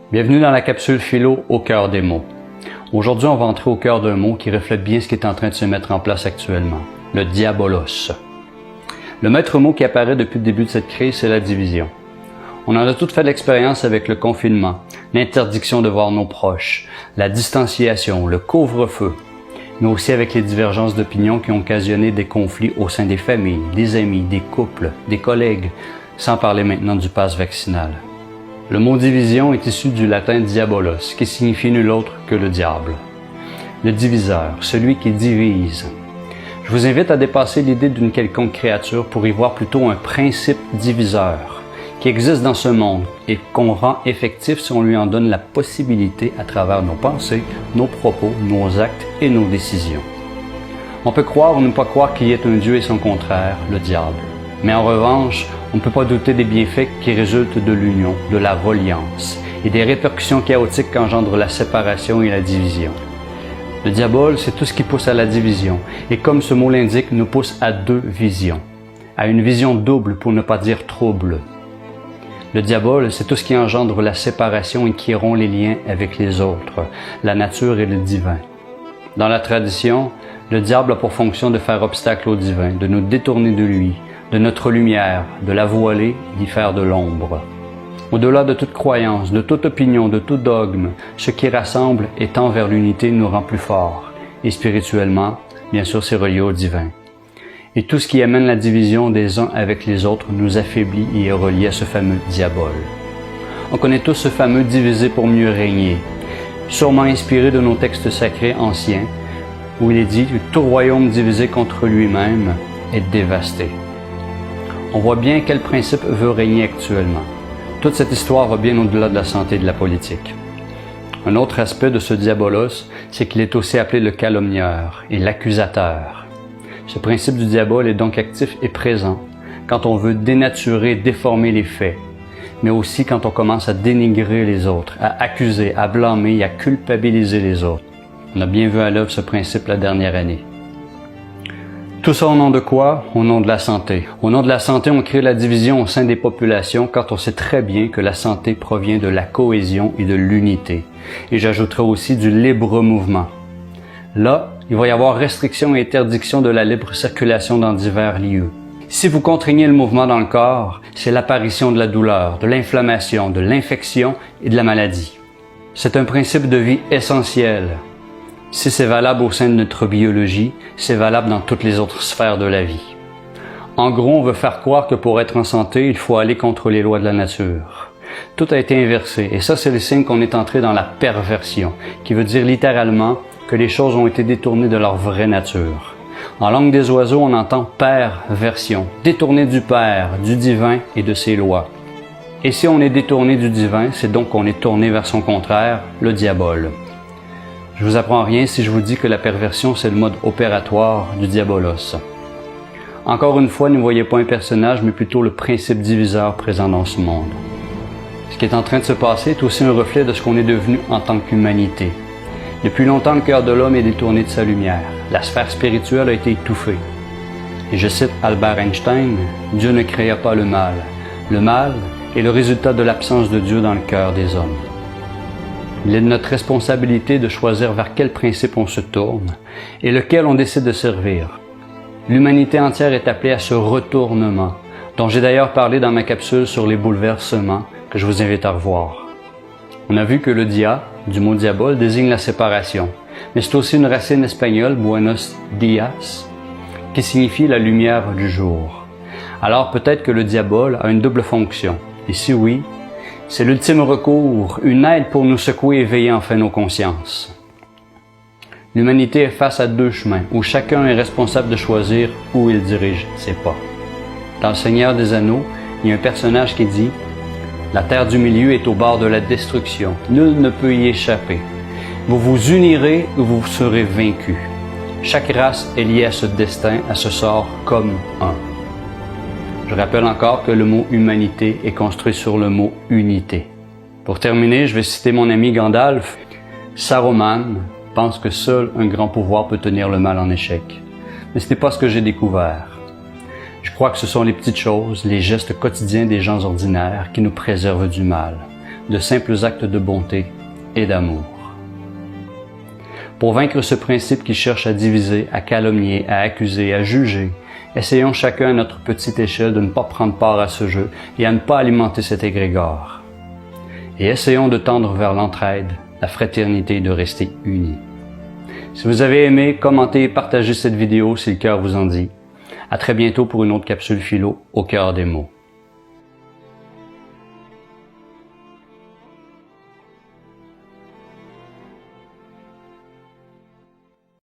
Bienvenue dans la capsule philo au cœur des mots. Aujourd'hui, on va entrer au cœur d'un mot qui reflète bien ce qui est en train de se mettre en place actuellement, le diabolos. Le maître mot qui apparaît depuis le début de cette crise, c'est la division. On en a toutes fait l'expérience avec le confinement, l'interdiction de voir nos proches, la distanciation, le couvre-feu, mais aussi avec les divergences d'opinion qui ont occasionné des conflits au sein des familles, des amis, des couples, des collègues, sans parler maintenant du pass vaccinal. Le mot division est issu du latin diabolos, qui signifie nul autre que le diable. Le diviseur, celui qui divise. Je vous invite à dépasser l'idée d'une quelconque créature pour y voir plutôt un principe diviseur qui existe dans ce monde et qu'on rend effectif si on lui en donne la possibilité à travers nos pensées, nos propos, nos actes et nos décisions. On peut croire ou ne pas croire qu'il y ait un Dieu et son contraire, le diable. Mais en revanche, on ne peut pas douter des bienfaits qui résultent de l'union, de la reliance et des répercussions chaotiques qu'engendre la séparation et la division. Le diable, c'est tout ce qui pousse à la division et comme ce mot l'indique, nous pousse à deux visions, à une vision double pour ne pas dire trouble. Le diable, c'est tout ce qui engendre la séparation et qui rompt les liens avec les autres, la nature et le divin. Dans la tradition, le diable a pour fonction de faire obstacle au divin, de nous détourner de lui, de notre lumière, de la voiler, d'y faire de l'ombre. Au-delà de toute croyance, de toute opinion, de tout dogme, ce qui rassemble et tend vers l'unité nous rend plus forts. Et spirituellement, bien sûr, c'est relié au divin. Et tout ce qui amène la division des uns avec les autres nous affaiblit et est relié à ce fameux diabole. On connaît tous ce fameux diviser pour mieux régner, sûrement inspiré de nos textes sacrés anciens, où il est dit que tout royaume divisé contre lui-même est dévasté. On voit bien quel principe veut régner actuellement. Toute cette histoire va bien au-delà de la santé et de la politique. Un autre aspect de ce diabolos, c'est qu'il est aussi appelé le calomnieur et l'accusateur. Ce principe du diable est donc actif et présent quand on veut dénaturer, déformer les faits, mais aussi quand on commence à dénigrer les autres, à accuser, à blâmer et à culpabiliser les autres. On a bien vu à l'œuvre ce principe la dernière année. Tout ça au nom de quoi? Au nom de la santé. Au nom de la santé, on crée la division au sein des populations quand on sait très bien que la santé provient de la cohésion et de l'unité. Et j'ajouterai aussi du libre mouvement. Là, il va y avoir restriction et interdiction de la libre circulation dans divers lieux. Si vous contraignez le mouvement dans le corps, c'est l'apparition de la douleur, de l'inflammation, de l'infection et de la maladie. C'est un principe de vie essentiel. Si c'est valable au sein de notre biologie, c'est valable dans toutes les autres sphères de la vie. En gros, on veut faire croire que pour être en santé, il faut aller contre les lois de la nature. Tout a été inversé et ça, c'est le signe qu'on est entré dans la perversion, qui veut dire littéralement que les choses ont été détournées de leur vraie nature. En langue des oiseaux, on entend perversion, détourné du Père, du divin et de ses lois. Et si on est détourné du divin, c'est donc qu'on est tourné vers son contraire, le diabole. Je vous apprends rien si je vous dis que la perversion, c'est le mode opératoire du diabolos. Encore une fois, ne voyez pas un personnage, mais plutôt le principe diviseur présent dans ce monde. Ce qui est en train de se passer est aussi un reflet de ce qu'on est devenu en tant qu'humanité. Depuis longtemps, le cœur de l'homme est détourné de sa lumière. La sphère spirituelle a été étouffée. Et je cite Albert Einstein, « Dieu ne créa pas le mal. Le mal est le résultat de l'absence de Dieu dans le cœur des hommes. » Il est de notre responsabilité de choisir vers quel principe on se tourne et lequel on décide de servir. L'humanité entière est appelée à ce retournement, dont j'ai d'ailleurs parlé dans ma capsule sur les bouleversements que je vous invite à revoir. On a vu que le dia, du mot diabole, désigne la séparation, mais c'est aussi une racine espagnole, buenos dias, qui signifie la lumière du jour. Alors peut-être que le diabole a une double fonction, et si oui, c'est l'ultime recours, une aide pour nous secouer et éveiller enfin nos consciences. L'humanité est face à deux chemins, où chacun est responsable de choisir où il dirige ses pas. Dans Le Seigneur des Anneaux, il y a un personnage qui dit « La terre du milieu est au bord de la destruction, nul ne peut y échapper. Vous vous unirez ou vous serez vaincus. Chaque race est liée à ce destin, à ce sort comme un. » Je rappelle encore que le mot « humanité » est construit sur le mot « unité ». Pour terminer, je vais citer mon ami Gandalf. Saruman pense que seul un grand pouvoir peut tenir le mal en échec. Mais ce n'est pas ce que j'ai découvert. Je crois que ce sont les petites choses, les gestes quotidiens des gens ordinaires qui nous préservent du mal. de simples actes de bonté et d'amour. Pour vaincre ce principe qui cherche à diviser, à calomnier, à accuser, à juger, essayons chacun à notre petite échelle de ne pas prendre part à ce jeu et à ne pas alimenter cet égrégore. Et essayons de tendre vers l'entraide, la fraternité et de rester unis. Si vous avez aimé, commentez et partagez cette vidéo si le cœur vous en dit. À très bientôt pour une autre capsule philo au cœur des mots.